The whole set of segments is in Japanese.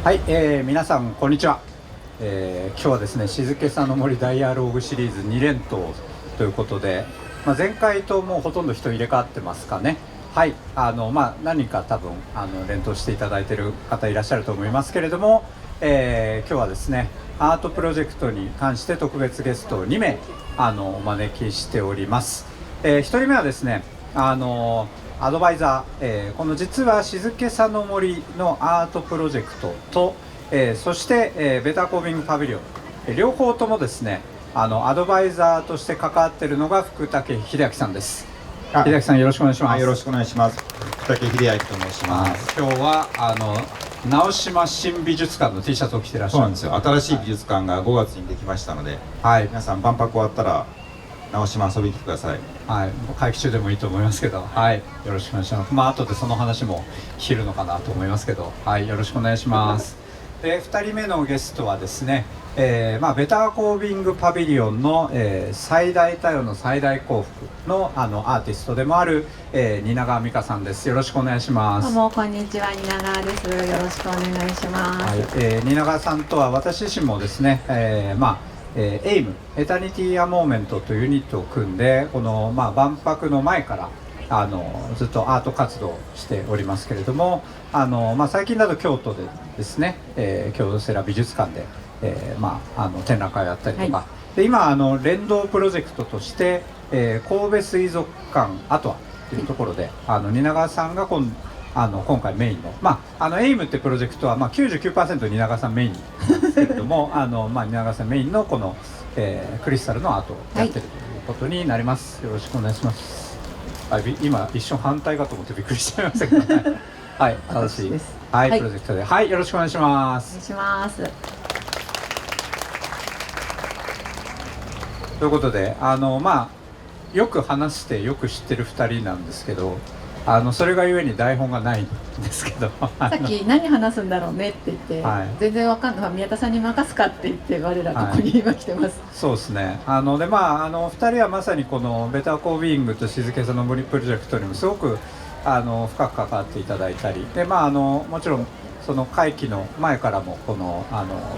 はい、皆さんこんにちは。今日はですね、静けさの森ダイアローグシリーズ2連投ということで、前回ともうほとんど人入れ替わってますかね。はい、何人か多分連投していただいている方いらっしゃると思いますけれども、今日はですね、アートプロジェクトに関して特別ゲストを2名お招きしております。1人目はですね、アドバイザー、この実は静けさの森のアートプロジェクトと、そして、ベターコービングパビリオン、両方ともですね、アドバイザーとして関わっているのが福武秀明さんです。秀明さん、よろしくお願いします。よろしくお願いします。福武秀明と申します。今日は直島新美術館の T シャツを着てらっしゃる。そうなんですよ。新しい美術館が5月にできましたので、はい、皆さん万博終わったら直島遊びに来てください。はい、会期中でもいいと思いますけど、はい、よろしくお願いします。後でその話も聞けるのかなと思いますけど、はい、よろしくお願いします。で、2人目のゲストはですね、ベターコービングパビリオンの、最大多様の最大幸福のアーティストでもある、蜷川美香さんです。よろしくお願いします。どうもこんにちは、蜷川です。よろしくお願いします。はい、蜷川さんとは私自身もですね、エイムエタニティアモーメントというユニットを組んで、この、万博の前からずっとアート活動をしておりますけれども、最近だと京都でですね、京都セラ美術館で、展覧会をやったりとか、はい、で今連動プロジェクトとして、神戸水族館アトアというところで、蜷川さんが今回メインの、エイムってプロジェクトは、99% 蜷川さんメインなんですけれども蜷川さんメインのこの、クリスタルのアートをやってるということになります。よろしくお願いします。今一瞬反対かと思ってびっくりしちゃいましたけど、はい、正しいです。はい、プロジェクトで、はい、よろしくお願いします。お願いします。ということで、よく話してよく知ってる2人なんですけど、それがゆえに台本がないんですけどさっき何話すんだろうねって言って、はい、全然わかんない、宮田さんに任すかって言って我らここに今来てます。そうですね。2人はまさにこのベターコービングと静けさの森プロジェクトにもすごく深く関わっていただいたりで、もちろんその会期の前からもこの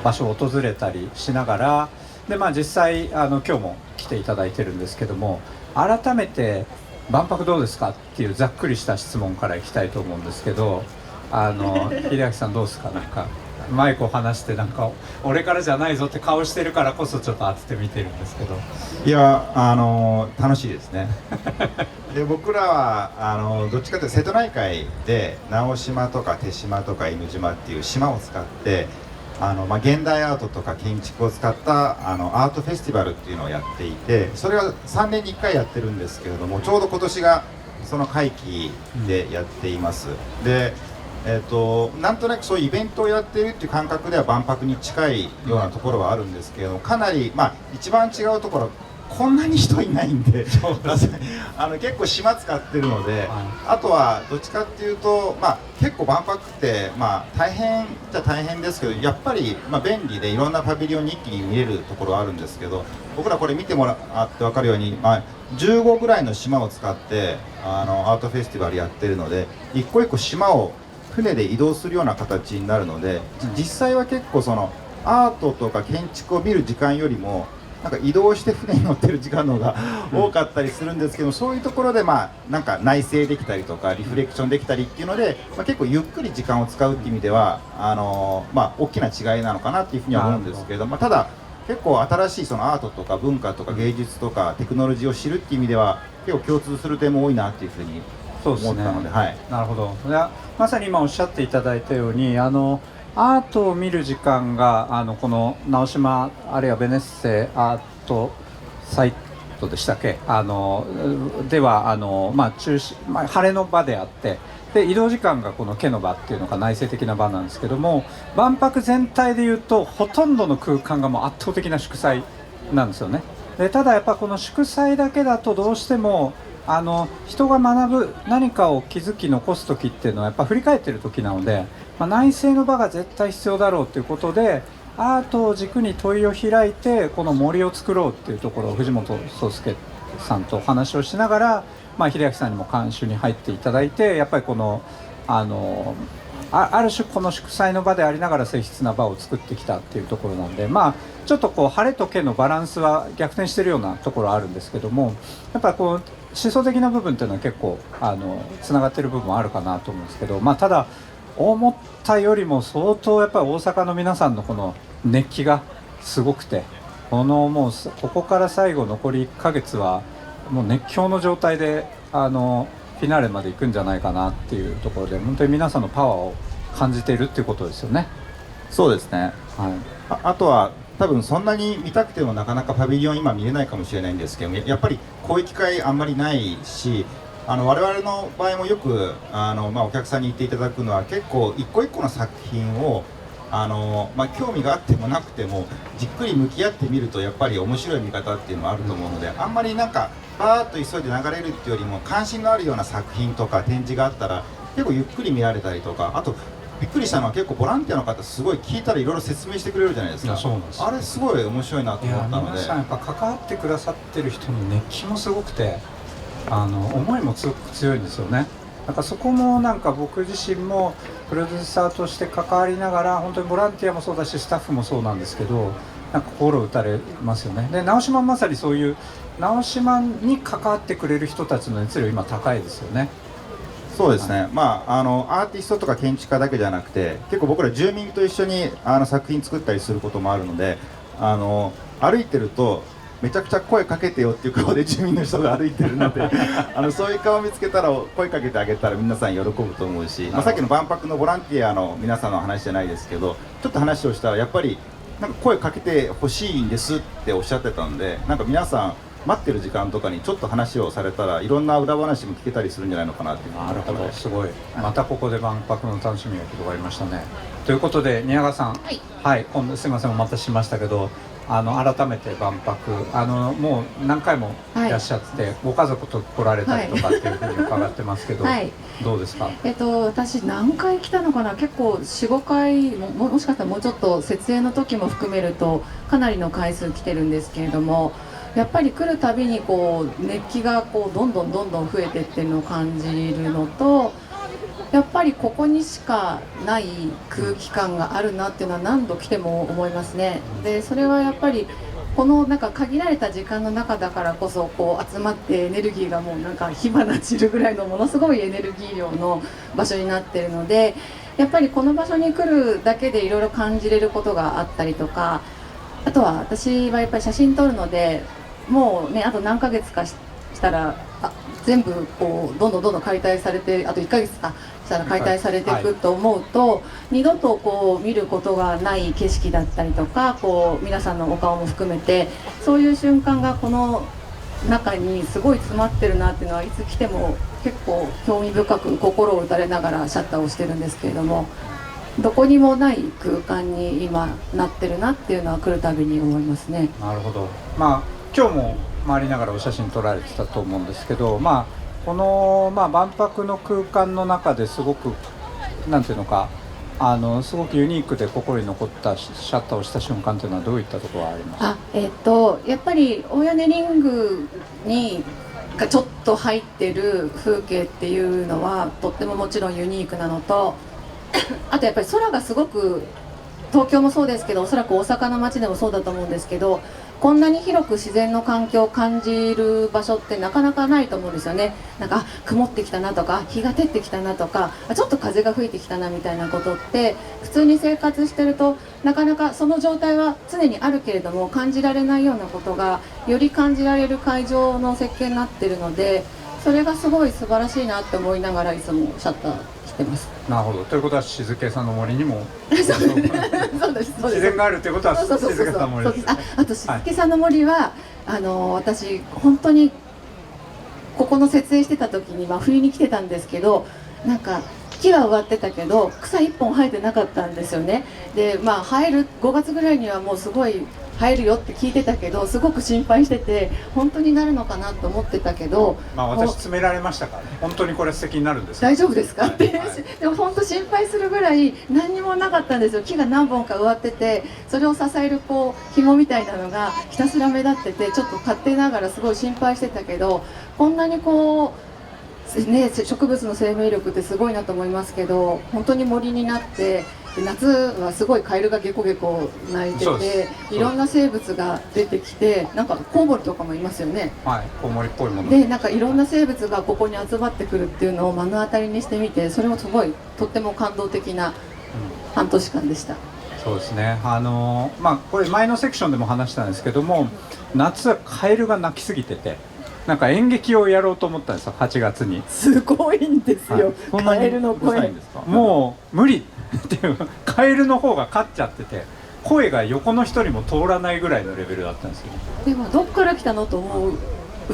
場所を訪れたりしながらで、実際今日も来ていただいてるんですけども、改めて万博どうですかっていうざっくりした質問からいきたいと思うんですけど、秀明さんどうですか。なんかマイクを離してなんか俺からじゃないぞって顔してるからこそちょっと当ててみてるんですけど。いや楽しいですねで僕らはどっちかというと瀬戸内海で直島とか手島とか犬島っていう島を使って現代アートとか建築を使ったアートフェスティバルっていうのをやっていて、それは3年に1回やってるんですけれども、ちょうど今年がその会期でやっています。でなんとなくそういうイベントをやっているっていう感覚では万博に近いようなところはあるんですけれども、かなり一番違うところ、こんなに人いないんで結構島使ってるので、あとはどっちかっていうと、結構万博って大変じゃ大変ですけど、やっぱり便利でいろんなパビリオンに一気に見れるところあるんですけど、僕らこれ見てもらって分かるように、15ぐらいの島を使ってアートフェスティバルやってるので、一個一個島を船で移動するような形になるので、実際は結構そのアートとか建築を見る時間よりもなんか移動して船に乗ってる時間の方が多かったりするんですけど、そういうところでなんか内省できたりとかリフレクションできたりっていうので、結構ゆっくり時間を使うっていう意味では大きな違いなのかなっていうふうには思うんですけれども、ただ結構新しいそのアートとか文化とか芸術とかテクノロジーを知るっていう意味では結構共通する点も多いなっていうふうに思ったので、はい、なるほど。まさに今おっしゃっていただいたようにアートを見る時間がこの直島あるいはベネッセアートサイトでしたっけでは晴れの場であって、で移動時間がこの毛の場っていうのが内省的な場なんですけども、万博全体でいうとほとんどの空間がもう圧倒的な祝祭なんですよね。でただやっぱこの祝祭だけだとどうしても人が学ぶ何かを気づき残す時っていうのはやっぱ振り返ってる時なので、内省の場が絶対必要だろうということで、アートを軸に問いを開いてこの森を作ろうっていうところを藤本壮介さんとお話をしながら、秀明さんにも監修に入っていただいて、やっぱりこのある種この祝祭の場でありながら静謐な場を作ってきたっていうところなんで、まあちょっとこう晴れとけのバランスは逆転してるようなところはあるんですけども、やっぱこう思想的な部分っていうのは結構つながってる部分はあるかなと思うんですけど、まあただ思ったよりも相当やっぱり大阪の皆さんのこの熱気がすごくて、もうここから最後残り1ヶ月はもう熱狂の状態でフィナーレまで行くんじゃないかなっていうところで、本当に皆さんのパワーを感じているっていうことですよね。そうですね、はい、あとは多分そんなに見たくてもなかなかパビリオン今見れないかもしれないんですけども、やっぱりこういう機会あんまりないし、我々の場合もよくお客さんに言っていただくのは、結構一個一個の作品を興味があってもなくてもじっくり向き合ってみるとやっぱり面白い見方っていうのもあると思うので、あんまりなんかバーッと急いで流れるっていうよりも関心のあるような作品とか展示があったら結構ゆっくり見られたりとか、あとびっくりしたのは結構ボランティアの方すごい聞いたらいろいろ説明してくれるじゃないですか。そうなんです。あれすごい面白いなと思ったので、皆さんやっぱ関わってくださってる人の熱気もすごくて思いもすごく強いんですよね。なんかそこもなんか僕自身もプロデューサーとして関わりながら、本当にボランティアもそうだしスタッフもそうなんですけど、なんか心打たれますよね。で直島まさにそういう直島に関わってくれる人たちの熱量今高いですよね。そうですね、まあ、アーティストとか建築家だけじゃなくて結構僕ら住民と一緒に作品作ったりすることもあるので、歩いてるとめちゃくちゃ声かけてよっていう顔で住民の人が歩いてるのでそういう顔を見つけたら声かけてあげたら皆さん喜ぶと思うし、さっきの万博のボランティアの皆さんの話じゃないですけど、ちょっと話をしたらやっぱりなんか声かけてほしいんですっておっしゃってたんで、なんか皆さん待ってる時間とかにちょっと話をされたらいろんな裏話も聞けたりするんじゃないのかなっていう。なるほど、すごい。またここで万博の楽しみが広がりましたね。ということで宮川さん、はい、今度すみませんお待たせしましたけど、改めて万博もう何回もいらっしゃって、ご家族と来られたりとかっていうふうに伺ってますけど、どうですか？私何回来たのかな、結構 4,5 回 もしかしたらもうちょっと設営の時も含めるとかなりの回数来てるんですけれども、やっぱり来るたびにこう熱気がこうどんどん増えてってるのを感じるのと、やっぱりここにしかない空気感があるなっていうのは何度来ても思いますね。でそれはやっぱりこのなんか限られた時間の中だからこそこう集まってエネルギーがもうなんか火花散るぐらいのものすごいエネルギー量の場所になってるので、やっぱりこの場所に来るだけでいろいろ感じれることがあったりとか、あとは私はやっぱり写真撮るので、もうねあと何ヶ月かしたら全部こうどんどん解体されて、あと1ヶ月かしたら解体されていくと思うと、二度とこう見ることがない景色だったりとか、こう皆さんのお顔も含めてそういう瞬間がこの中にすごい詰まってるなっていうのはいつ来ても結構興味深く心を打たれながらシャッターをしてるんですけれども、どこにもない空間に今なってるなっていうのは来るたびに思いますね。なるほど。今日も回りながらお写真撮られてたと思うんですけど、この、万博の空間の中ですごくなんていうのかすごくユニークで心に残ったシャッターをした瞬間というのはどういったところがありますか？やっぱり大屋根リングにがちょっと入ってる風景っていうのはとってももちろんユニークなのとあとやっぱり空がすごく、東京もそうですけどおそらく大阪の街でもそうだと思うんですけど、こんなに広く自然の環境を感じる場所ってなかなかないと思うんですよね。なんか曇ってきたなとか日が照ってきたなとかちょっと風が吹いてきたなみたいなことって普通に生活してるとなかなかその状態は常にあるけれども感じられないようなことがより感じられる会場の設計になってるので、それがすごい素晴らしいなって思いながらいつもシャッターしてます。なるほど。ということは静けさの森にもそうです自然があるということは静けさの森です。あと静けさの森は私本当にここの設営してた時に真冬に来てたんですけど、なんか木は植わってたけど草一本生えてなかったんですよね。で生える5月ぐらいにはもうすごい生えるよって聞いてたけど、すごく心配してて本当になるのかなと思ってたけど、私詰められましたからね。本当にこれ素敵になるんですか？大丈夫ですかって、でも本当心配するぐらい何にもなかったんですよ。木が何本か植わってて、それを支えるこう紐みたいなのがひたすら目立ってて、ちょっと勝手ながらすごい心配してたけど、こんなにこうね、植物の生命力ってすごいなと思いますけど、本当に森になってで夏はすごいカエルがゲコゲコ鳴いてそうでて、いろんな生物が出てきて、なんかコウモリとかもいますよね。はい、コウモリっぽいものでなんかいろんな生物がここに集まってくるっていうのを目の当たりにしてみて、それもすごいとっても感動的な半年間でした。そうですね、これ前のセクションでも話したんですけども、夏はカエルが鳴きすぎてて、なんか演劇をやろうと思ったんですよ、8月に。すごいんですよ、カエルの声。もう無理っていう、カエルの方が勝っちゃってて、声が横の人にも通らないぐらいのレベルだったんですよ。でもどっから来たのと思う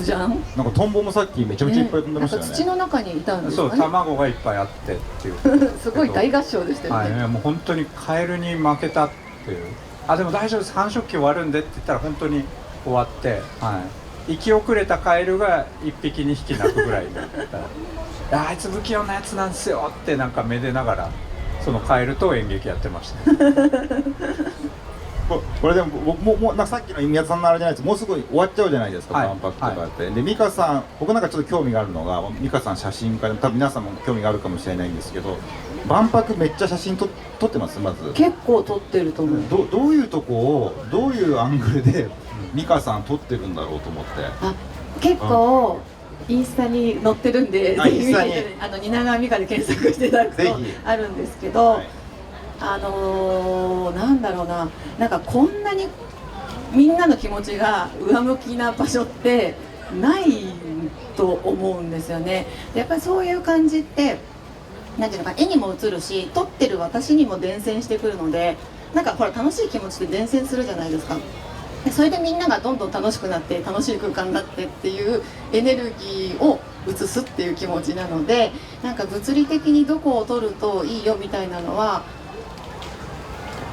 じゃん。なんかトンボもさっきめちゃめちゃいっぱい飛んでましたよね。なんか土の中にいたんですそう、かね。卵がいっぱいあってっていうすごい大合唱でしたよね。はい、もう本当にカエルに負けたっていう。でも大丈夫です、繁殖期終わるんでって言ったら本当に終わって、はい、生き遅れたカエルが1匹2匹鳴くぐらいになったあいつ不器用なやつなんですよってなんかめでながらそのカエルと演劇やってましたこれでも僕もなんかさっきの宮田さんのあれじゃないです、もうすぐ終わっちゃうじゃないですか、はい万博とかって、で美香さん、僕なんかちょっと興味があるのが、美香さん写真家で多分皆さんも興味があるかもしれないんですけど、万博めっちゃ写真撮ってます。まず結構撮ってると思う。どういうとこをどういうアングルで美香さん撮ってるんだろうと思って。結構インスタに載ってるんで、ぜひ見て、蜷川美香で検索していただくとあるんですけど、なんだろうな、なんかこんなにみんなの気持ちが上向きな場所ってないと思うんですよね。でやっぱりそういう感じってなんていうのか、絵にも映るし、撮ってる私にも伝染してくるので、なんかほら楽しい気持ちで伝染するじゃないですか。でそれでみんながどんどん楽しくなって楽しい空間になってっていうエネルギーを移すっていう気持ちなので、なんか物理的にどこを撮るといいよみたいなのは、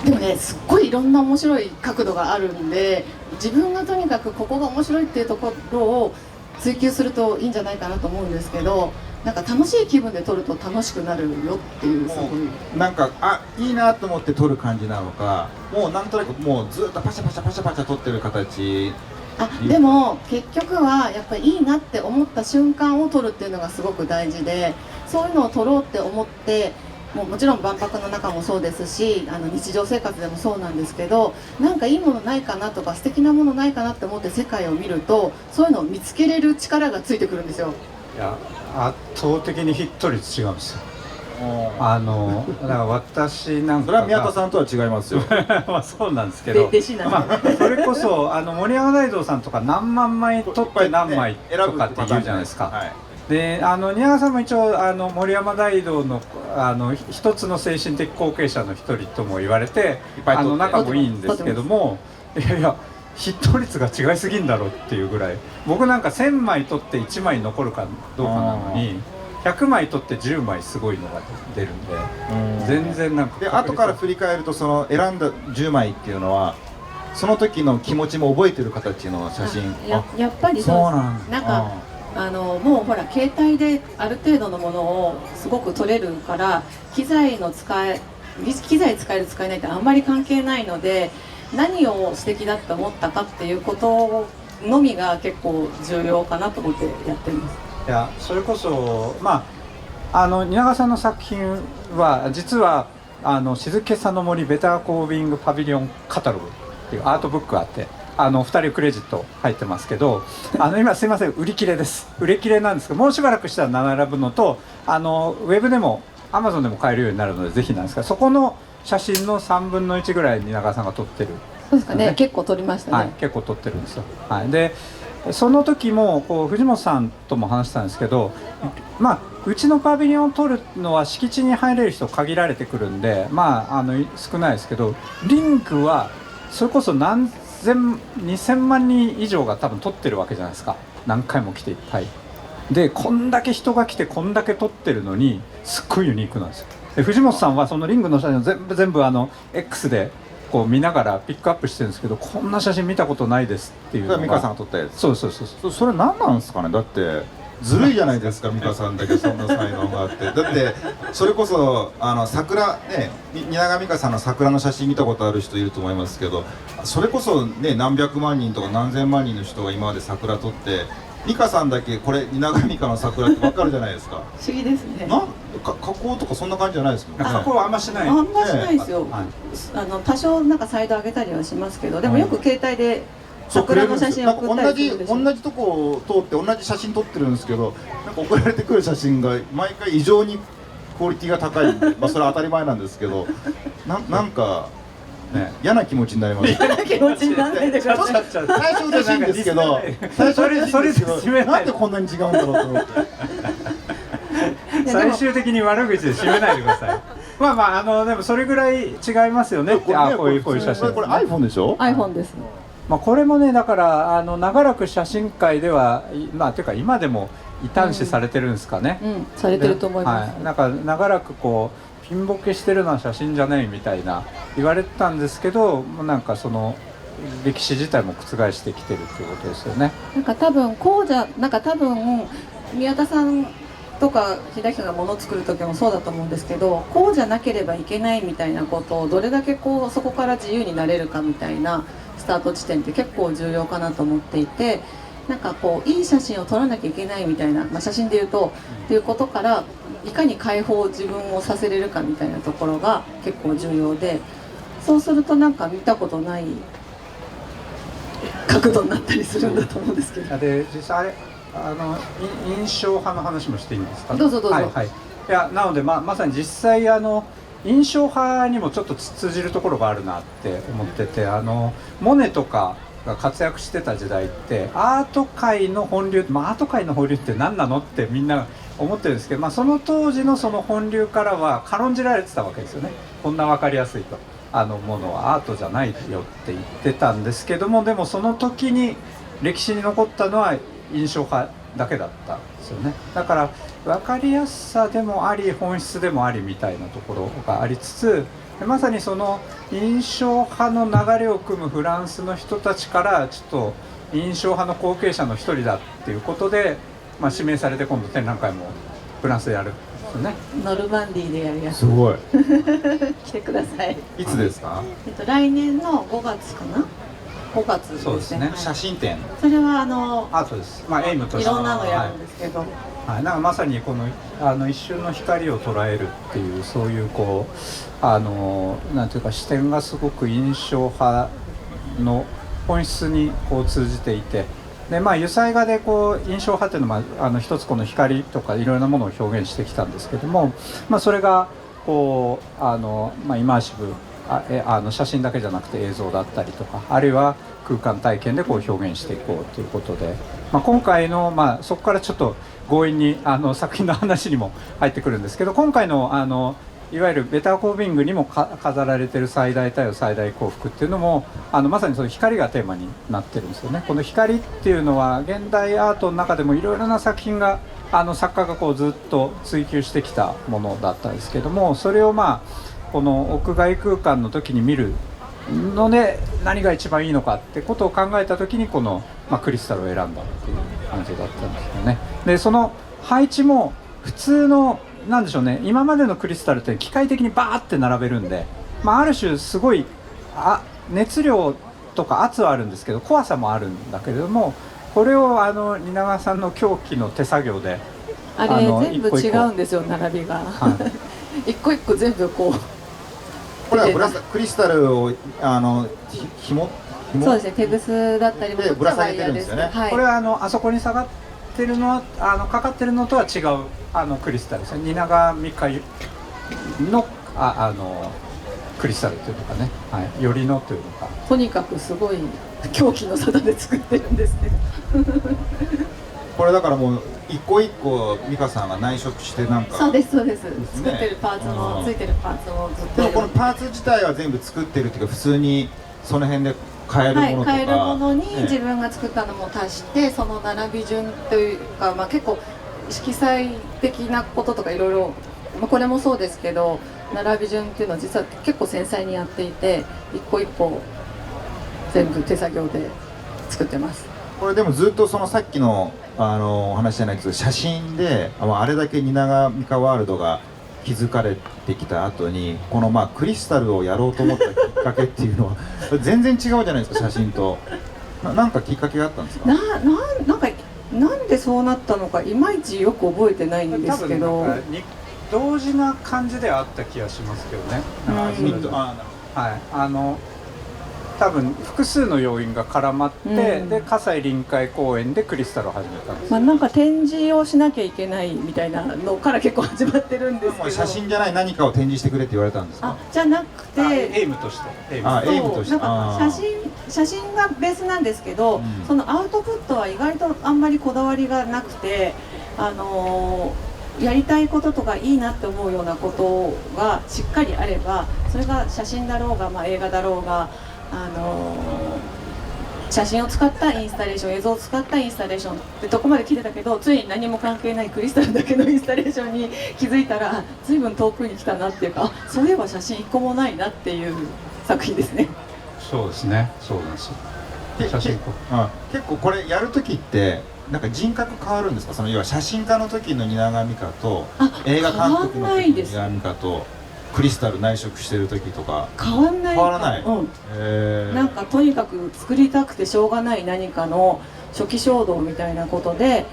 でもね、すっごいいろんな面白い角度があるんで、自分がとにかくここが面白いっていうところを追求するといいんじゃないかなと思うんですけど、なんか楽しい気分で撮ると楽しくなるよっていう、すごいなんかいいなと思って撮る感じなのか、もうなんとなくもうずっとパシャパシャパシャパシャ撮ってる形。でも結局はやっぱりいいなって思った瞬間を撮るっていうのがすごく大事で、そういうのを撮ろうって思って、もちろん万博の中もそうですし、日常生活でもそうなんですけど、なんかいいものないかなとか素敵なものないかなって思って世界を見ると、そういうのを見つけれる力がついてくるんですよ。いや、圧倒的にヒット率違うんですよ。だから私なんかそれは宮田さんとは違いますよまあそうなんですけど、それこそ森山大道さんとか何万枚取って何枚とかって言うじゃないですか。で蜷川さんも一応森山大道の一つの精神的後継者の一人とも言われて、仲もいいんですけども、いやいやヒット率が違いすぎんだろうっていうぐらい、僕なんか1000枚取って1枚残るかどうかなのに100枚取って10枚すごいのが出るんで、全然なんかで後から振り返ると、その選んだ10枚っていうのはその時の気持ちも覚えてる形の写真。やっぱりそうなんかもうほら携帯である程度のものをすごく撮れるから、機材使える使えないってあんまり関係ないので、何を素敵だって思ったかっていうことのみが結構重要かなと思ってやってます。いや、それこそ蜷川さんの作品は実は静けさの森ベターコービングパビリオンカタログっていうアートブックがあって、2人クレジット入ってますけど、今すいません、売り切れです。売り切れなんですけど、もうしばらくしたら並ぶのと、ウェブでも Amazon でも買えるようになるのでぜひなんですが、そこの写真の3分の1ぐらい蜷川さんが撮ってる。そうですかね、結構撮りましたね。はい、結構撮ってるんですよ。はい、でその時も藤本さんとも話したんですけど、うちのパビリオンを撮るのは敷地に入れる人限られてくるんで、少ないですけど、リンクはそれこそ2000万人以上が多分撮ってるわけじゃないですか。何回も来ていっぱいで、こんだけ人が来てこんだけ撮ってるのにすっごいユニークなんですよ。で藤本さんはそのリングの写真を全部X でこう見ながらピックアップしてるんですけど、こんな写真見たことないですっていうのが。美香さんが撮ったやつ。そうそれ何なんですかね。だってずるいじゃないですか、美香さんだけそんな才能があって。だってそれこそ桜ね、蜷川美香さんの桜の写真見たことある人いると思いますけど、それこそね、何百万人とか何千万人の人が今まで桜撮って美香さんだけこれ蜷川美香の桜ってわかるじゃないですか。不思議ですね。加工とかそんな感じじゃないですもんね。加工はあんましない。あんましないですよ。はい多少なんかサイド上げたりはしますけど、でもよく携帯で桜の写真を送ったりするんですよ。同じとこを通って同じ写真撮ってるんですけど、なんか送られてくる写真が毎回異常にクオリティが高いんで、まあそれは当たり前なんですけど、なんかね、嫌な気持ちになります。嫌な気持ちにならないでください。最初嬉しいんですけど、なんでこんなに違うんだろうと思って。最終的に悪口で締めないでください。まあまあでもそれぐらい違いますよねって。こういう写真。これ iPhone でしょ？ iPhone です。まあこれもね、だから長らく写真界ではまあというか今でも異端視されてるんですかね。されてると思います。はい、なんか長らくこうピンボケしてるのは写真じゃないみたいな言われてたんですけど、なんかその歴史自体も覆してきてるっていうことですよね。なんか多分宮田さんとか秀樹がものを作る時もそうだと思うんですけど、こうじゃなければいけないみたいなことをどれだけこうそこから自由になれるかみたいなスタート地点って結構重要かなと思っていて、なんかこういい写真を撮らなきゃいけないみたいな、まあ、写真でいうとっていうことからいかに解放自分をさせれるかみたいなところが結構重要で、そうするとなんか見たことない角度になったりするんだと思うんですけど。で実際あれ印象派の話もしていいんですか？どうぞどうぞ。はいはい、いやなのでまさに実際印象派にもちょっと通じるところがあるなって思ってて、モネとかが活躍してた時代ってアート界の本流、アート界の本流って何なのってみんな思ってるんですけど、その当時のその本流からは軽んじられてたわけですよね。こんな分かりやすいとものはアートじゃないよって言ってたんですけども、でもその時に歴史に残ったのは印象派だけだったんですよね。だから分かりやすさでもあり本質でもありみたいなところがありつつ、まさにその印象派の流れを組むフランスの人たちからちょっと印象派の後継者の一人だっていうことで、指名されて今度展覧会もフランスでやるんですよね。ノルマンディーでやるやつ。すごい。来てください。いつですか？来年の5月かな。5月ですね。そうですね。はい、写真展。それはアートです。エイムとしていろんなのやるんですけど。はい、なんかまさにこの一瞬の光を捉えるっていうそういうこうなんていうか視点がすごく印象派の本質にこう通じていて、で油彩画でこう印象派っていうのは一つこの光とかいろいろなものを表現してきたんですけども、それがこうイマーシブ写真だけじゃなくて映像だったりとか、あるいは空間体験でこう表現していこうということで、今回のそこからちょっと強引に作品の話にも入ってくるんですけど、今回のいわゆるベターコービングにも飾られている最大太陽最大幸福っていうのもまさにその光がテーマになってるんですよね。この光っていうのは現代アートの中でもいろいろな作品が作家がこうずっと追求してきたものだったんですけども、それをこの屋外空間の時に見るので何が一番いいのかってことを考えた時にこの、クリスタルを選んだっていう感じだったんですよね。でその配置も普通のなんでしょうね、今までのクリスタルって機械的にバーって並べるんで、ある種すごい熱量とか圧はあるんですけど怖さもあるんだけれども、これを蜷川さんの狂気の手作業で全部違うんですよ並びが、はい、一個一個全部こうこれはクリスタルを紐そうですね、テグスだったりもぶら下げてるんですよね。これはあそこに下がってるのはかかってるのとは違うクリスタルですね。蜷川美香のクリスタルというのかね、はい、よりのというのか、とにかくすごい狂気の沙汰で作ってるんですねこれだからもう一個一個美香さんが内職してなんかそうですそうです、作ってるパーツもついてるパーツもずっと。でもこのパーツ自体は全部作ってるっていうか普通にその辺で買えるものとか、買えるものに自分が作ったのも足して、その並び順というか、結構色彩的なこととかいろいろ、これもそうですけど並び順っていうのは実は結構繊細にやっていて、一個一個全部手作業で作ってます。これでもずっとそのさっきのお話じゃないですけど、写真であれだけ蜷川美香ワールドが築かれてきた後にこのクリスタルをやろうと思ったきっかけっていうのは全然違うじゃないですか写真と。なんかきっかけがあったんですか？なんかなんでそうなったのかいまいちよく覚えてないんですけど、多分なんか同時な感じではあった気がしますけどね。なんかそれぞれはい、多分複数の要因が絡まって、で葛西臨海公園でクリスタルを始めたんです。なんか展示をしなきゃいけないみたいなのから結構始まってるんですけど、写真じゃない何かを展示してくれって言われたんですか？じゃなくてエイムとして、エイムとして、なんか写真がベースなんですけど、そのアウトプットは意外とあんまりこだわりがなくて、やりたいこととかいいなって思うようなことがしっかりあれば、それが写真だろうが、映画だろうが、写真を使ったインスタレーション、映像を使ったインスタレーションってとこまで来てたけど、ついに何も関係ないクリスタルだけのインスタレーションに気づいたら、随分遠くに来たなっていうか、そういえば写真一個もないなっていう作品ですね。そうですね、そうなんですよ。写真結構これやるときってなんか人格変わるんですか？その要は写真家の時の蜷川美香と映画監督の時の蜷川美香とクリスタル内職してる時とか変わんない。変わらない。なんかとにかく作りたくてしょうがない何かの初期衝動みたいなことで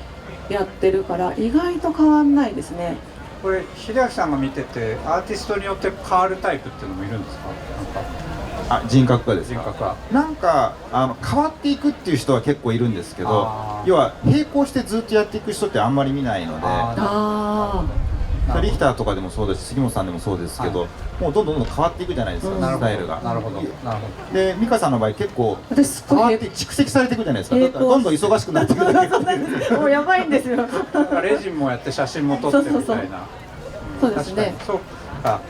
やってるから意外と変わんないですね。これ秀明さんが見ててアーティストによって変わるタイプっていうのもいるんですか？なんか人格がですか？人格はなんか変わっていくっていう人は結構いるんですけど、要は並行してずっとやっていく人ってあんまり見ないので、リヒターとかでもそうですし、杉本さんでもそうですけど、もうどんどん変わっていくじゃないですか、スタイルが。なるほど。で美香さんの場合結構変わって蓄積されていくじゃないですか。どんどん忙しくなっていくもうやばいんですよ。レジンもやって写真も撮ってみたいな。そうですね。そうか。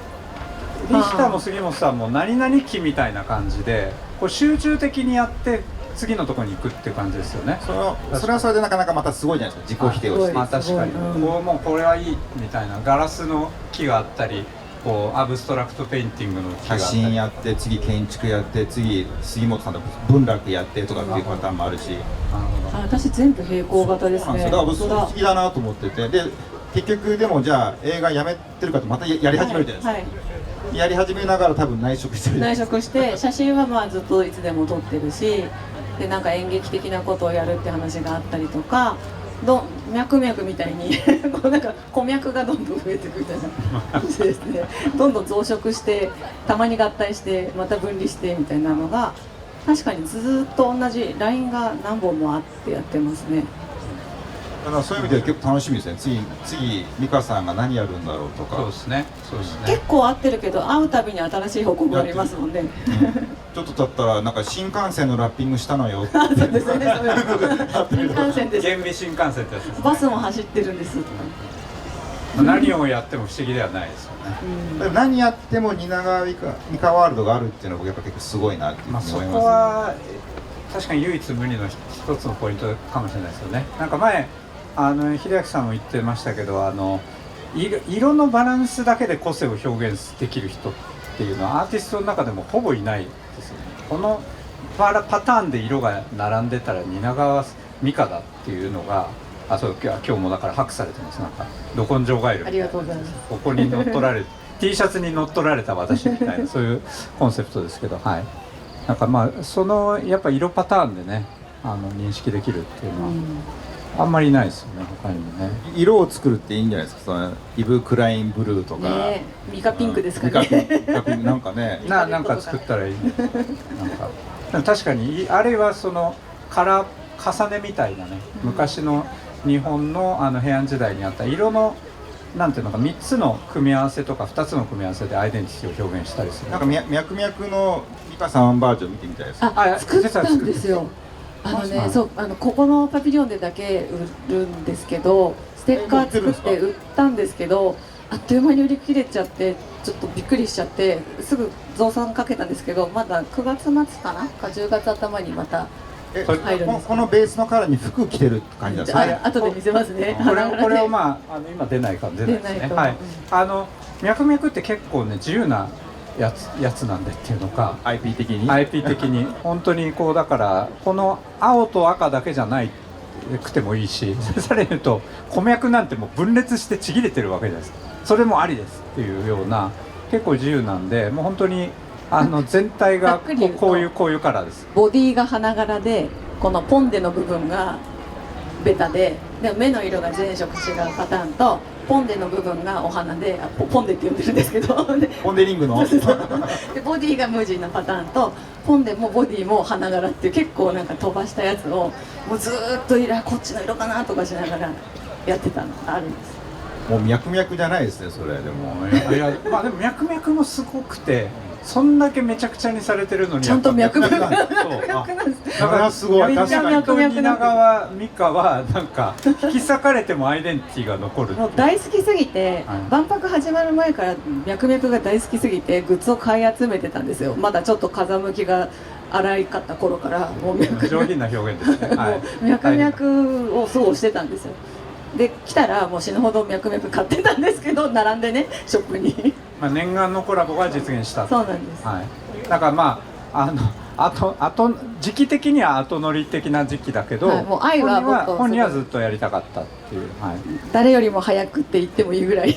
リヒターも杉本さんも何々期みたいな感じで、こう集中的にやって次のところに行くっていう感じですよね。それはそれでなかなかまたすごいじゃないですか、自己否定をして。確かに、もうこれはいいみたいな、ガラスの木があったり、こうアブストラクトペインティングの木があったり、写真やって次建築やって次杉本さんと文楽やってとかっていうパターンもあるし。私全部並行型ですね。だから僕不思議だなと思ってて、で結局でもじゃあ映画やめてるかとまたやり始めるじゃないですか。やり始めながら多分内職してる。内職して写真はずっといつでも撮ってるし、でなんか演劇的なことをやるって話があったりとか、脈々みたいにこうなんか顧脈がどんどん増えていくみたいな感じですね。どんどん増殖してたまに合体してまた分離してみたいなのが確かにずっと同じラインが何本もあってやってますね。だからそういう意味では結構楽しみですね。次美香さんが何やるんだろうとか。そうですね。結構合ってるけど会うたびに新しい報告がありますもんね。ちょっとだったらなんか新幹線のラッピングしたのよ。そうですね。新幹線です。厳密新幹線ってやつですね。バスも走ってるんです。何をやっても不思議ではないですよね。何やっても蜷川美香ワールドがあるっていうのがやっぱ結構すごいなって思います。そこは確かに唯一無二の一つのポイントかもしれないですよね。なんか前秀明さんも言ってましたけど、色のバランスだけで個性を表現できる人っていうのはアーティストの中でもほぼいないですよね。このパターンで色が並んでたら蜷川美香だっていうのが、そう今日もだから拍されてます。なんかど根性ガエルみたいな。ありがとうございます。ここに乗っ取られT シャツに乗っ取られた私みたいなそういうコンセプトですけど、はい。なんかそのやっぱ色パターンでね認識できるっていうのは。あんまりないですよね、他にもね。色を作るっていいんじゃないですか。そのイブ・クラインブルーとか、ミカピンクですかね。ミカピンクなんかね、なんか作ったらいい。なんか確かにあれはそのカラー重ねみたいなね、昔の日本の平安時代にあった色のなんていうのか3つの組み合わせとか2つの組み合わせでアイデンティティを表現したりする。なんか脈々の美香さんバージョン見てみたいです。作ったんですよ。そうここのパビリオンでだけ売るんですけど、ステッカー作って売ったんですけど、あっという間に売り切れちゃってちょっとびっくりしちゃってすぐ増産かけたんですけど、まだ9月末かなか10月頭にまた入るんです。このベースのカラーに服着てる感じなんですか？後で見せますね。これを今出ないですね。はい。脈々って結構ね自由なやつなんでっていうのか IP 的に本当にこうだからこの青と赤だけじゃないくてもいいし、さらに言うと顧脈なんてもう分裂してちぎれてるわけじゃないですか。それもありですっていうような結構自由なんで、もう本当に全体がこういうカラーです。ボディが花柄でこのポンデの部分がベタで目の色が全色違うパターンとポンデの部分がお花でポンデって呼んでるんですけどでポンデリングのでボディが無地のパターンとポンデもボディも花柄っていう結構なんか飛ばしたやつをもうずーっとこっちの色かなとかしながらやってたのがあるんです。もう脈々じゃないですねそれ。でもいやまあでも脈々もすごくて、そんだけめちゃくちゃにされてるのにちゃんと脈々そうなんですだからすごい。み確かにちゃんと蜷川美香はなんか引き裂かれてもアイデンティティが残るっていうもう大好きすぎて、はい万博始まる前から脈々が大好きすぎてグッズを買い集めてたんですよ。まだちょっと風向きが荒いかった頃からもう脈々上品な表現ですね、はい、もう脈々をそうしてたんですよ。で来たらもう死ぬほど脈々買ってたんですけど並んでねショップにまあ、念願のコラボが実現したそうなんです、はい、だからまあ時期的には後乗り的な時期だけど、はい、もう愛は本人はずっとやりたかったっていう、はい、誰よりも早くって言ってもいいぐらい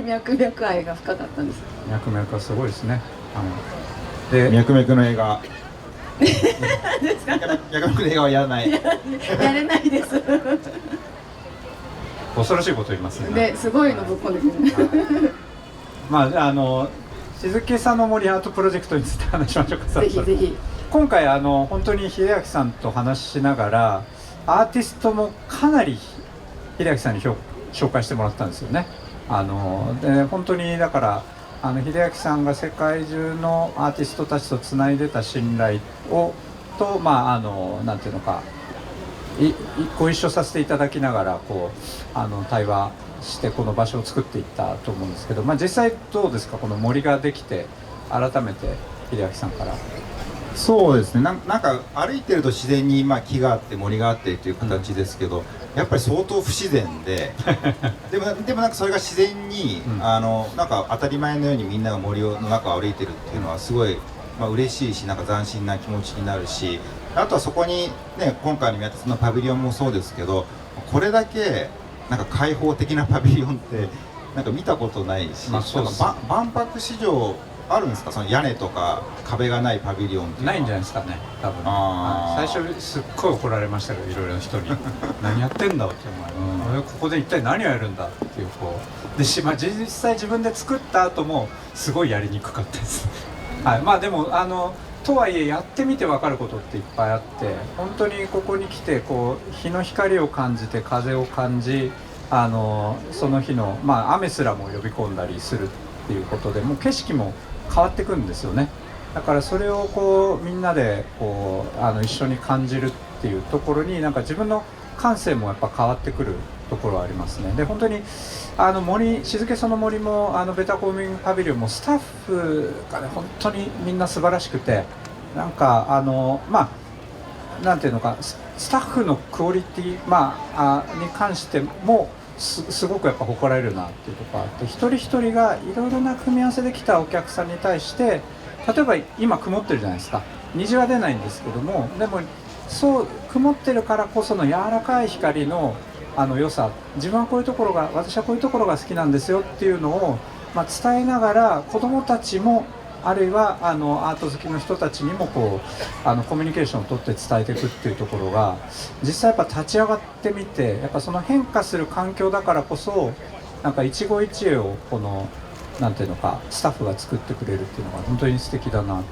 脈々愛が深かったんです。脈々はすごいですね、はい、で脈々の映画何ですか脈々の映画はやらないやれないです恐ろしいこと言いますね。ですごいのぶっこんでくるまあ静けさの森アートプロジェクトについて話しましょうか。ぜひぜひ。今回本当に秀明さんと話しながらアーティストもかなり秀明さんに紹介してもらったんですよね。で本当にだから秀明さんが世界中のアーティストたちとつないでた信頼とまあなんていうのかご一緒させていただきながら対話してこの場所を作っていったと思うんですけど、まあ、実際どうですかこの森ができて改めて秀明さんから。そうですね。なんか歩いてると自然に木があって森があってという形ですけど、やっぱり相当不自然ででもなんかそれが自然に、なんか当たり前のようにみんなが森の中を歩いてるっていうのはすごい、嬉しいしなんか斬新な気持ちになるし、あとはそこにね今回の宮田さんのパビリオンもそうですけど、これだけなんか開放的なパビリオンってなんか見たことないし、そうです。万博史上あるんですか、その屋根とか壁がないパビリオンっていうのは。ないんじゃないですかね多分。最初すっごい怒られましたけどいろいろな人に何やってんだってお前、ここで一体何をやるんだっていうで実際自分で作った後もすごいやりにくかったですはい、まあでもとはいえやってみて分かることっていっぱいあって、本当にここに来て日の光を感じて風を感じその日の、雨すらも呼び込んだりするっていうことでもう景色も変わってくるんですよね。だからそれをみんなで一緒に感じるっていうところになんか自分の感性もやっぱ変わってくるところはありますね。で本当に静けさの森もベタコーミングパビリオンもスタッフがね本当にみんな素晴らしくて、なんかなんていうのかスタッフのクオリティに関してもすごくやっぱ誇られるなっていうところがあって、一人一人がいろいろな組み合わせで来たお客さんに対して例えば今曇ってるじゃないですか、虹は出ないんですけども、でもそう曇ってるからこその柔らかい光の良さ、自分はこういうところが私はこういうところが好きなんですよっていうのを、伝えながら子どもたちもあるいはアート好きの人たちにもコミュニケーションを取って伝えていくっていうところが実際やっぱ立ち上がってみて、やっぱその変化する環境だからこそなんか一期一会をなんていうのかスタッフが作ってくれるっていうのが本当に素敵だなって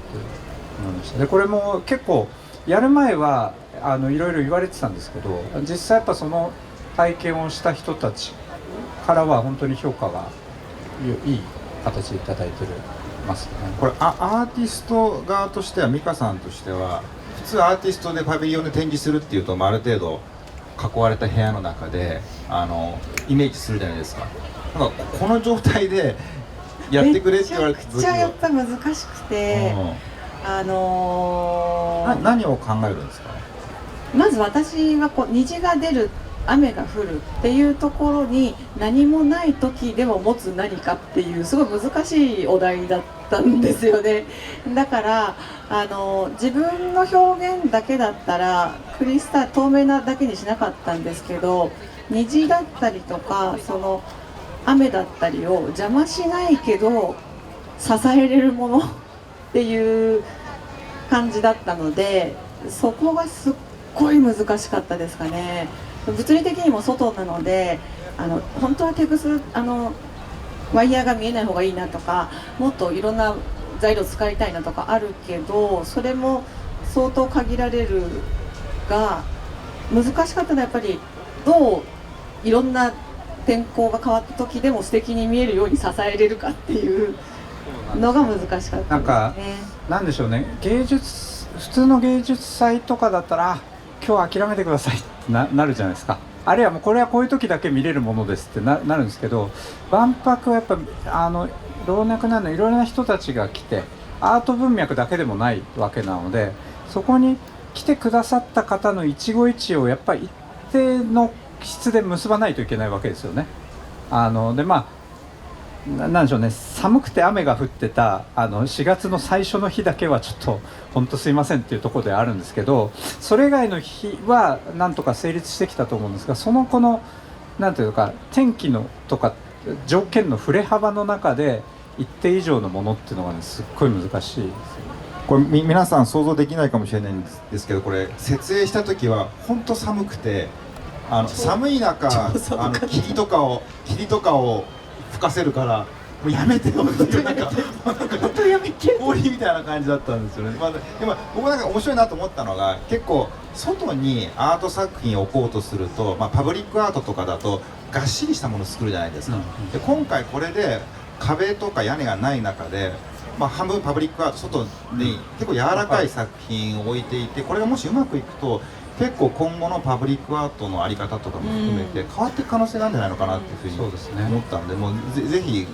思いました。でこれも結構やる前はいろいろ言われてたんですけど、実際やっぱその体験をした人たちからは本当に評価がいい形でいただいてますね。これアーティスト側としては美香さんとしては普通アーティストでパビリオンで展示するっていうと、ある程度囲われた部屋の中でイメージするじゃないですか。なんかこの状態でやってくれって言われた時はめちゃくちゃやっぱ難しくて、何を考えるんですかね。まず私は虹が出る雨が降るっていうところに何もない時でも持つ何かっていうすごい難しいお題だったんですよね。だから自分の表現だけだったら透明なだけにしなかったんですけど、虹だったりとかその雨だったりを邪魔しないけど支えれるものっていう感じだったので、そこがすっごい難しかったですかね。物理的にも外なので本当はテグスワイヤーが見えない方がいいなとか、もっといろんな材料使いたいなとかあるけど、それも相当限られるが、難しかったのはやっぱりどういろんな天候が変わった時でも素敵に見えるように支えれるかっていうのが難しかったですね。なんかなんでしょうね、普通の芸術祭とかだったら今日諦めてくださいってなるじゃないですか。あるいはもうこれはこういう時だけ見れるものですってなるんですけど、万博はやっぱ老若男女いろいろな人たちが来て、アート文脈だけでもないわけなので、そこに来てくださった方の一期一会をやっぱり一定の質で結ばないといけないわけですよね。でなんでしょうね、寒くて雨が降ってた4月の最初の日だけはちょっと本当すいませんっていうところであるんですけど、それ以外の日はなんとか成立してきたと思うんですが、このなんていうか天気のとか条件の振れ幅の中で一定以上のものっていうのがね、すっごい難しいですよね。これ皆さん想像できないかもしれないんですけど、これ設営した時は本当寒くて、寒い中霧とかを吹かせるから、もうやめてよっていう、なんか本当やめて氷みたいな感じだったんですよね。でも僕なんか面白いなと思ったのが、結構外にアート作品を置こうとすると、パブリックアートとかだとがっしりしたものを作るじゃないですか。で今回これで壁とか屋根がない中で、半分パブリックアート、外に結構柔らかい作品を置いていて、これがもしうまくいくと結構今後のパブリックアートの在り方とかも含めて変わっていく可能性があるんじゃないのかなっていうふうに思ったんで、もうぜひ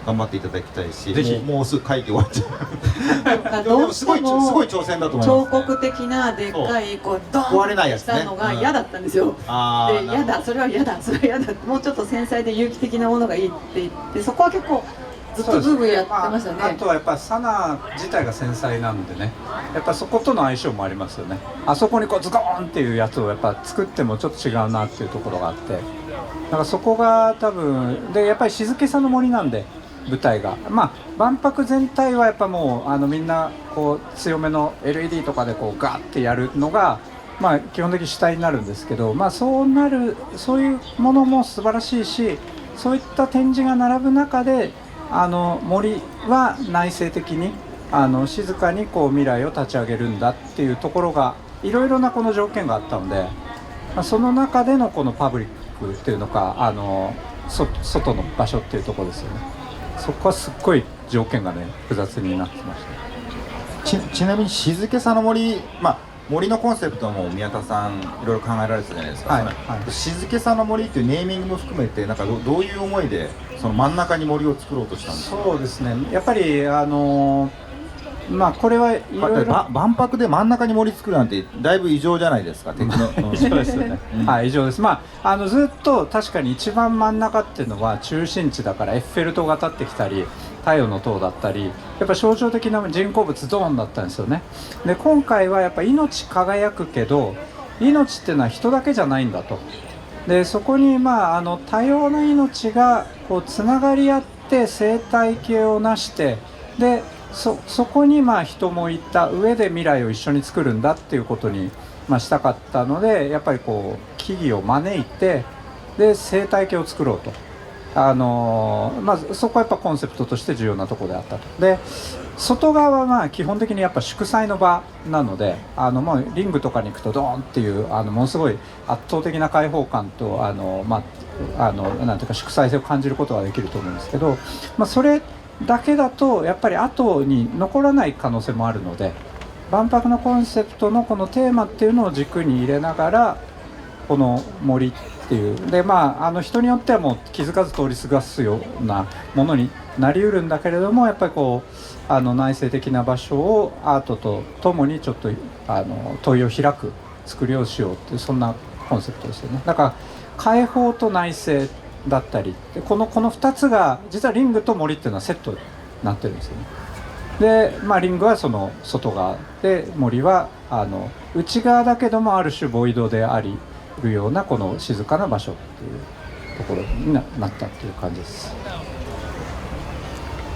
頑張っていただきたいし、もうすぐ会議終わっちゃう。でもすごい挑戦だと思います、ね。彫刻的なでっかいこうドーンとしたのが嫌だったんですよ。で嫌だ、それは嫌だ、それは嫌だ、もうちょっと繊細で有機的なものがいいって言って、そこは結構ずっとブーブーやってましたね。あとはやっぱサナ自体が繊細なんでね、やっぱそことの相性もありますよね。あそこにこうズコーンっていうやつをやっぱ作ってもちょっと違うなっていうところがあって、だからそこが多分で、やっぱり静けさの森なんで舞台が、万博全体はやっぱもうみんなこう強めの LED とかでこうガーってやるのが基本的に主体になるんですけど、そういうものも素晴らしいし、そういった展示が並ぶ中で森は内省的に静かにこう未来を立ち上げるんだっていうところがいろいろなこの条件があったので、その中でのこのパブリックっていうのか外の場所っていうところですよね。そこはすっごい条件がね複雑になってました。ちなみに静けさの森、森のコンセプトも宮田さんいろいろ考えられてたじゃないですか。静けさの森っていうネーミングも含めて、なんかどういう思いでその真ん中に森を作ろうとしたんですか。そうですね、やっぱりこれはいろいろ万博で真ん中に森作るなんてだいぶ異常じゃないですか。異常ですよね。はい、異常です。ずっと確かに一番真ん中っていうのは中心地だから、エッフェル塔が立ってきたり太陽の塔だったり、やっぱ象徴的な人工物ドーンだったんですよね。で今回はやっぱ命輝くけど、命っていうのは人だけじゃないんだと。でそこに多様な命がこうつながり合って生態系を成して、でそこに人もいた上で未来を一緒に作るんだっていうことにしたかったので、やっぱりこう木々を招いて、で生態系を作ろうと、そこはやっぱコンセプトとして重要なところであったと。で外側は基本的にやっぱ祝祭の場なので、リングとかに行くとドーンっていうものすごい圧倒的な開放感となんていうか祝祭性を感じることができると思うんですけど、それだけだとやっぱり後に残らない可能性もあるので、万博のコンセプトのこのテーマっていうのを軸に入れながら、この森っていうで人によってはもう気づかず通り過ごすようなものになりうるんだけれども、やっぱりこう内省的な場所をアートとともにちょっと問いを開く作りをしようっていう、そんなコンセプトですよね。だから開放と内省だったりで、この2つが実はリングと森っていうのはセットになってるんですよね。で、リングはその外側で、森は内側だけどもある種ボイドでありるようなこの静かな場所っていうところになったっていう感じです。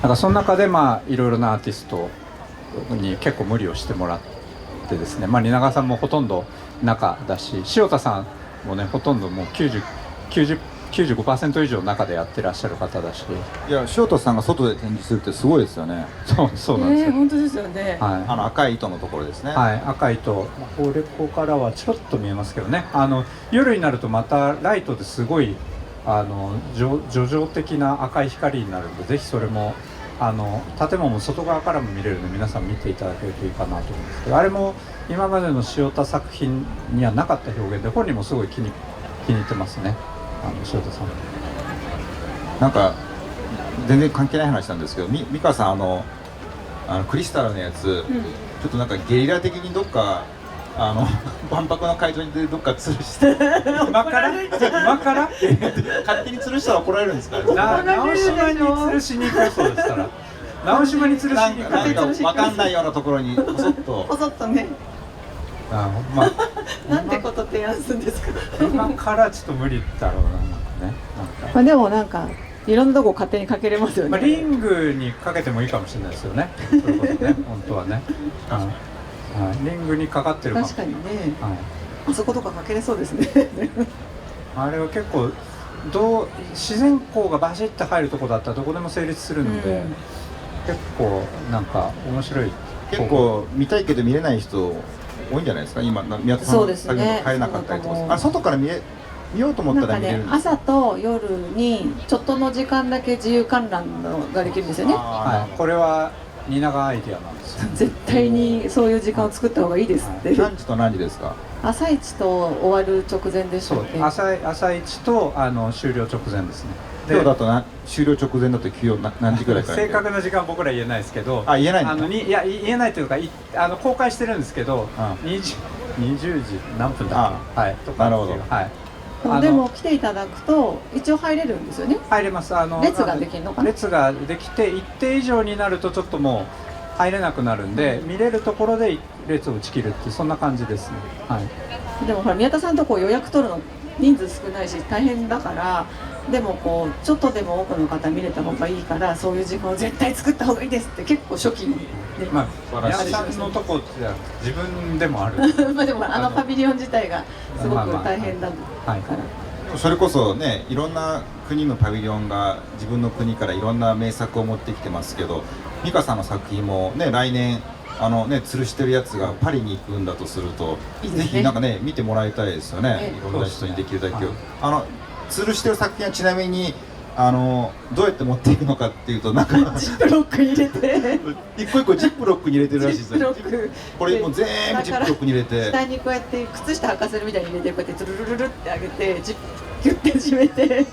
なんかその中でいろいろなアーティストに結構無理をしてもらってですね、蜷川さんもほとんど中だし、塩田さんもねほとんどもう95% 以上中でやってらっしゃる方だし、いや塩田さんが外で展示するってすごいですよね。そうなんですよ、本当ですよね。はい、赤い糸のところですね。はい、赤いと、ここからはちょっと見えますけどね、夜になるとまたライトですごい叙情的な赤い光になるので、ぜひそれも建物も外側からも見れるので皆さん見ていただけるといいかなと思うんですけど、あれも今までの塩田作品にはなかった表現で、本人もすごい気に入ってますね、塩田さん。なんか全然関係ない話なんですけど、美香さんクリスタルのやつ、ちょっとなんかゲリラ的にどっか万博の会場にどっか吊るして今から勝手に吊るしたら怒られるんですか？直島に吊るしに行くそうでしたら、直島に吊るしに行くなんか分かんないようなところにポソッとね。まあなんてこと提案するんですか？今からちょっと無理だろうな、なんかね。まあでもなんかいろんなとこ勝手にかけれますよね。リングにかけてもいいかもしれないですよね。そういうことね、本当はね。リングにかかってるかも。確かにね。あそことかかけれそうですね。あれは結構自然光がバシッと入るとこだったらどこでも成立するので、結構なんか面白い。結構見たいけど見れない人多いんじゃないですか。今宮田さんの旅も帰れなかったりとか、外から見ようと思ったら見れるんですか？朝と夜にちょっとの時間だけ自由観覧ができるんですよね。はい、これは蜷川アイディアなんですよ。絶対にそういう時間を作った方がいいですって。何時と何時ですか？朝一と終わる直前でしたっけ？朝一と終了直前ですね。今日だと終了直前だと何時ぐらいから？正確な時間僕ら言えないですけど、言えないんだ。いや言えないというか公開してるんですけど、20時何分だっけ？はい。なるほど。はい。でも来ていただくと一応入れるんですよね。入れます。列ができるのかな？列ができて一定以上になるとちょっともう入れなくなるんで、見れるところで列を打ち切るっていうそんな感じですね。はい。でもほら宮田さんとこ予約取るの人数少ないし大変だから、でもちょっとでも多くの方見れた方がいいから、そういう時間を絶対作った方がいいですって結構初期にね。宮田さんのとこって自分でもある。まあでもパビリオン自体がすごく大変だから。それこそね、いろんな国のパビリオンが自分の国からいろんな名作を持ってきてますけど、美香さんの作品もね、来年吊るしてるやつがパリに行くんだとすると、ぜひなんかね見てもらいたいですよね。いろんな人にできるだけ吊るしてる作品はちなみにどうやって持っていくのかっていうと、なんかジップロックに入れて一個一個ジップロックに入れてるらしいですよ。これもう全部ジップロックに入れて、下にこうやって靴下履かせるみたいに入れて、こうやってズルルルルって上げてギュッて締めて、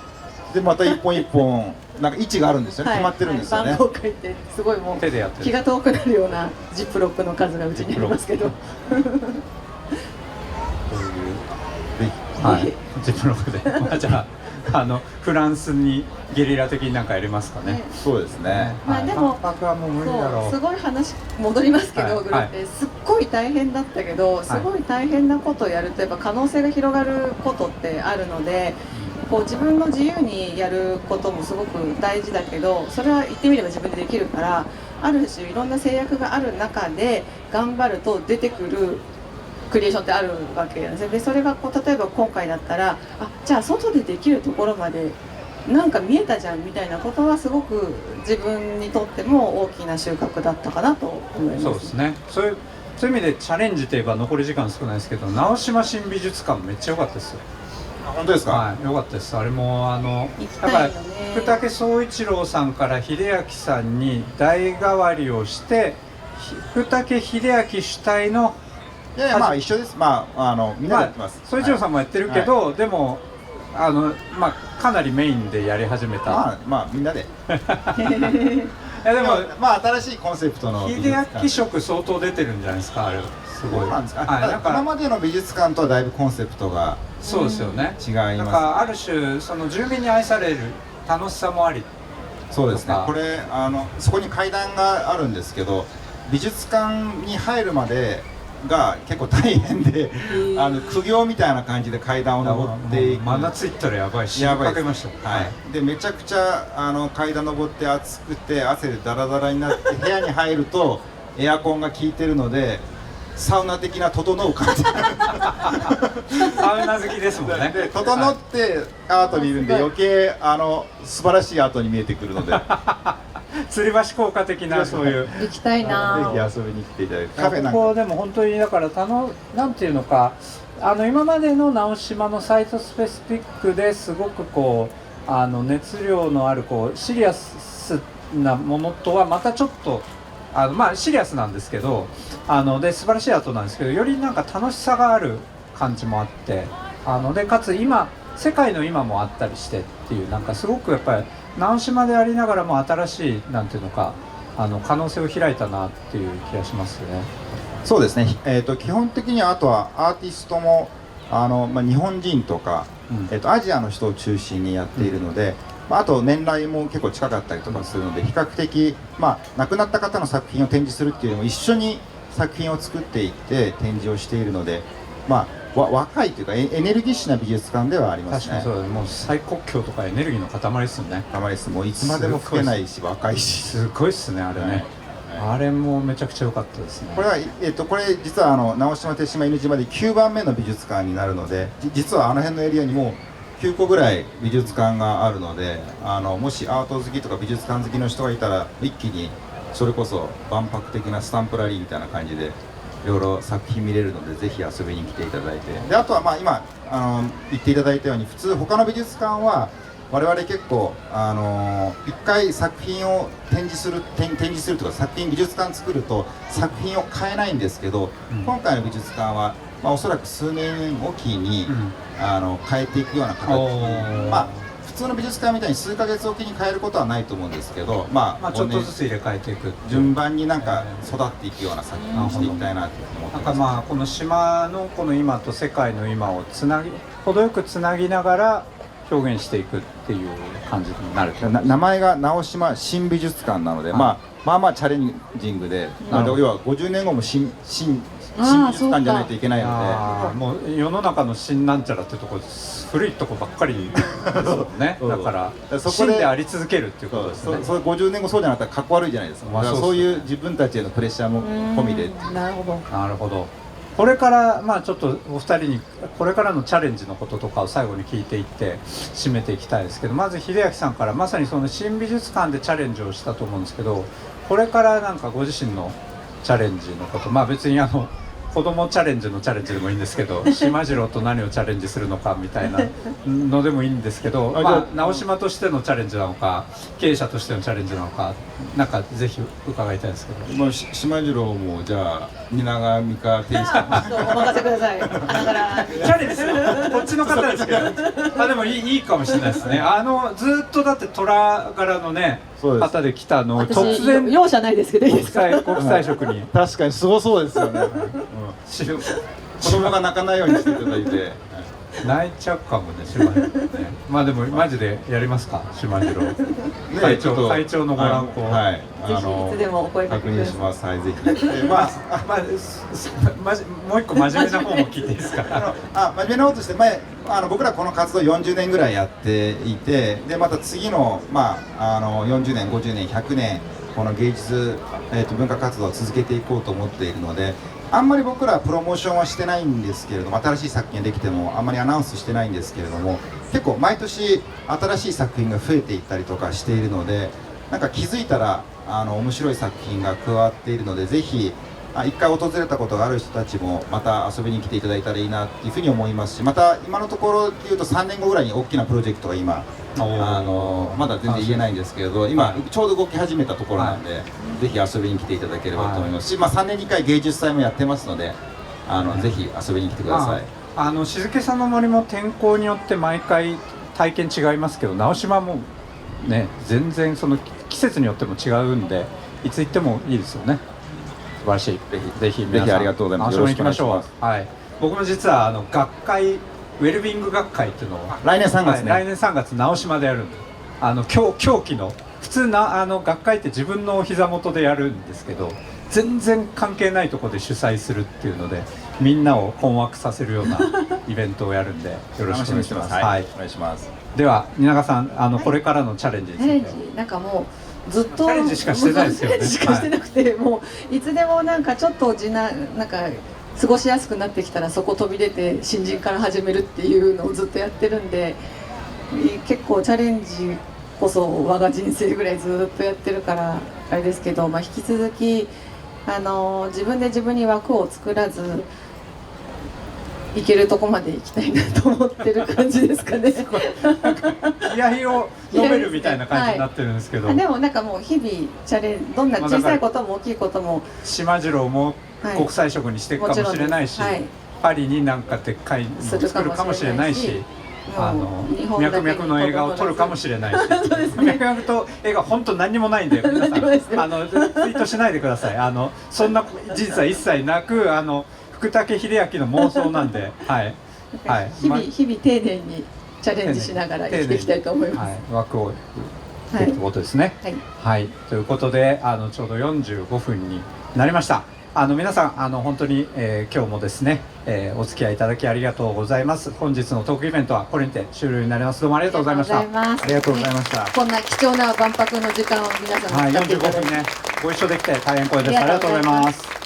でまた一本一本なんか位置があるんですよね。決まってるんですよね。番号書いて、すごいもう気が遠くなるようなジップロックの数がうちにありますけど。はい、ジップロックで、じゃあフランスにゲリラ的になんかやりますかね。そうですね。まあでもすごい話戻りますけど、グループですっごい大変だったけど、すごい大変なことをやるとやっぱ可能性が広がることってあるので、自分の自由にやることもすごく大事だけど、それは言ってみれば自分でできるから、ある種いろんな制約がある中で頑張ると出てくるクリエーションってあるわけなんですよ。でそれが例えば今回だったら、じゃあ外でできるところまでなんか見えたじゃんみたいなことはすごく自分にとっても大きな収穫だったかなと思います。そうですね。そういう意味でチャレンジといえば残り時間少ないですけど、直島新美術館めっちゃ良かったですよ。本当ですか？はい、良かったです。あれもだから福武総一郎さんから秀明さんに代替わりをして、福武秀明主体のいやまあ一緒です。みんなでやってます。総一郎さんもやってるけど、でもかなりメインでやり始めた。みんなで。いやでも新しいコンセプトの秀明色相当出てるんじゃないですか。あれすごい。今までの美術館とはだいぶコンセプトがそうですよね。違います。なんかある種その住民に愛される楽しさもあり。そうですね。これそこに階段があるんですけど、美術館に入るまでが結構大変で、苦行みたいな感じで階段を登っていく。真夏行ったらやばいし、やばいかけました。はい。でめちゃくちゃ階段登って暑くて汗でダラダラになって部屋に入るとエアコンが効いてるので、サウナ的な整う感じサウナ好きですもんね。で整ってアートにいるんで、余計素晴らしいアートに見えてくるので吊り橋効果的なそういう。行きたいな。ぜひ遊びに来ていただいて、カフェなんかここでも本当にだからなんていうのか、今までの直島のサイトスペシフィックですごくこう熱量のあるこうシリアスなものとはまたちょっとまあシリアスなんですけどで素晴らしいアートなんですけど、よりなんか楽しさがある感じもあってでかつ今世界の今もあったりしてっていう、なんかすごくやっぱり直島でありながらも新しいなんていうのか可能性を開いたなっていう気がしますね。そうですね、基本的にはあとはアーティストも日本人とか、アジアの人を中心にやっているので、あと年代も結構近かったりとかするので、比較的、亡くなった方の作品を展示するっていうよりも一緒に作品を作っていって展示をしているので、若いというかエネルギッシュな美術館ではありますね。確かにそうだね。もう最国境とかエネルギーの塊ですよね。たまにです。もういつまでも老けないし若いし、すごいっすねあれね、あれもめちゃくちゃ良かったですね。これは、これ実は直島手島犬島で9番目の美術館になるので、実は辺のエリアにも9個ぐらい美術館があるので、もしアート好きとか美術館好きの人がいたら一気にそれこそ万博的なスタンプラリーみたいな感じでいろいろ作品見れるので、ぜひ遊びに来ていただいて、であとは今言っていただいたように、普通他の美術館は我々結構一回作品を展示するとか作品美術館作ると作品を変えないんですけど、今回の美術館は、おそらく数年おきに、変えていくような形に、普通の美術館みたいに数ヶ月おきに変えることはないと思うんですけど、ちょっとずつ入れ替えていく順番になんか育っていくような作品にしていきたいなと思ってます。なんかこの島のこの今と世界の今を程よくつなぎながら表現していくっていう感じになる。名前が直島新美術館なので、まあチャレンジングで、要は50年後も新美術館じゃないといけないので、もう世の中の新なんちゃらってとこ古いとこばっかりですもんね。だから新であり続けるっていうことですね。それ50年後そうじゃなかったらかっこ悪いじゃないですか。そういう自分たちへのプレッシャーも込みで。なるほど。なるほど。これからちょっとお二人にこれからのチャレンジのこととかを最後に聞いていって締めていきたいですけど、まず秀明さんからまさにその新美術館でチャレンジをしたと思うんですけど、これからなんかご自身のチャレンジのこと、別に子供チャレンジのチャレンジでもいいんですけど、島次郎と何をチャレンジするのかみたいなのでもいいんですけど、直島としてのチャレンジなのか経営者としてのチャレンジなのか、なんかぜひ伺いたいんですけど。島次郎もじゃあ蜷川美香店主お任せください。チャレンジですよ。こっちの方ですけど、でもいいかもしれないですね。ずっとだって虎柄のね方で来たの突然容赦ないですけどいいですか。国際色に確かにすごそうですよね。子供が泣かないようにしていただいて。泣いちゃうかもね、島次郎ね。でもマジでやりますか、島次郎。会長のご覧こう。ぜひいつでもお声掛けください。確認します。はい、ぜひ。もう一個真面目な方も聞いていいですか。真面目な方として僕らこの活動40年ぐらいやっていて、でまた次の40年、50年、100年この芸術、文化活動を続けていこうと思っているので、あんまり僕らはプロモーションはしてないんですけれども、新しい作品ができてもあんまりアナウンスしてないんですけれども、結構毎年新しい作品が増えていったりとかしているので、なんか気づいたら面白い作品が加わっているので、ぜひ一回訪れたことがある人たちもまた遊びに来ていただいたらいいなっていうふうに思いますし、また今のところでいうと3年後ぐらいに大きなプロジェクトが今まだ全然言えないんですけれど、今ちょうど動き始めたところなんで、ぜひ遊びに来ていただければと思いますし、3年に1回芸術祭もやってますので、ぜひ遊びに来てください。静けさの森も天候によって毎回体験違いますけど、直島もね全然その季節によっても違うんで、いつ行ってもいいですよね。素晴らしい。ぜひ皆さんありがとうございます。直島に行きましょう。はい。僕も実は学会ウェルビング学会っていうのを来年3月ね。来年3月直島でやるんで、狂気の普通学会って自分のお膝元でやるんですけど、全然関係ないところで主催するっていうので、みんなを困惑させるようなイベントをやるんで、よろしくお願いします。はい、お願いします。では蜷川さん、これからのチャレンジについて。なんかもうずっとチャレンジしかしてないですよねチャレンジしかしてなくて、もういつでもなんかちょっとなんか過ごしやすくなってきたらそこ飛び出て新人から始めるっていうのをずっとやってるんで、結構チャレンジこそ我が人生ぐらいずっとやってるからあれですけど、まあ、引き続き自分で自分に枠を作らず行けるとこまで行きたいなと思ってる感じですかね。気合を述べるみたいな感じになってるんですけど、でもなんかもう日々チャレンジ、どんな小さいことも大きいことも、島次郎も国際色にしていくかもしれないし、はい、パリになんかでっかいのを作るかもしれないし、脈々の映画を撮るかもしれないし、脈々と映画本当何にもないんで皆さんツイートしないでください。そんな事実は一切なく、福武秀明の妄想なんで、はいはい、日々丁寧にチャレンジしながら生きていきたいと思います。はい、枠をということですね。はい、はい、ということでちょうど45分になりました。皆さん本当に、今日もですね、お付き合いいただきありがとうございます。本日のトークイベントはこれにて終了になります。どうもありがとうございました。ありがとうございました。こんな貴重な万博の時間を皆さんに使っていただいて、はい、45分ねご一緒できて大変光栄です。ありがとうございます。